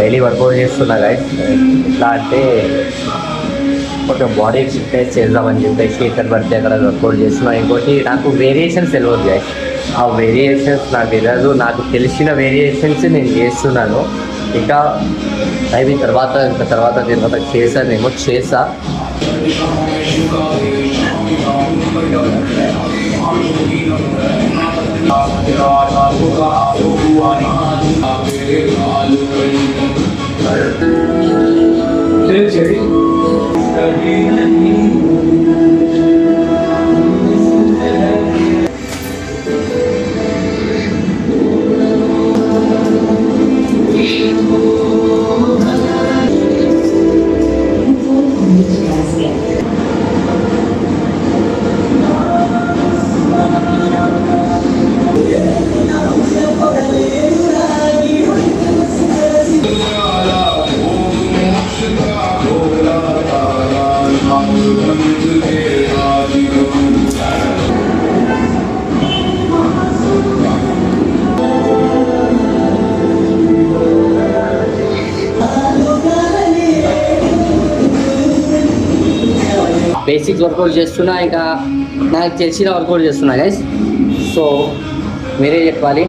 Daily workout చేస్తున్నా guys. ఎట్లా అంటే కొంచెం బాడీ ఫిట్నెస్ చేద్దామని చెప్పేసి ఇక్కడ పడితే అక్కడ వర్కౌట్ చేస్తున్నా. ఇంకోటి నాకు వేరియేషన్స్ తెలియదు గైస్. ఆ వేరియేషన్స్ నాకు తెలియదు. నాకు తెలిసిన వేరియేషన్స్ నేను చేస్తున్నాను. ఇంకా అవి తర్వాత చేశానేమో చేసా. బేసిక్స్ వర్కౌట్ చేస్తున్నా, ఇంకా నాకు తెలిసిన వర్కౌట్ చేస్తున్నా గైస్. సో మీరే చెప్పాలి.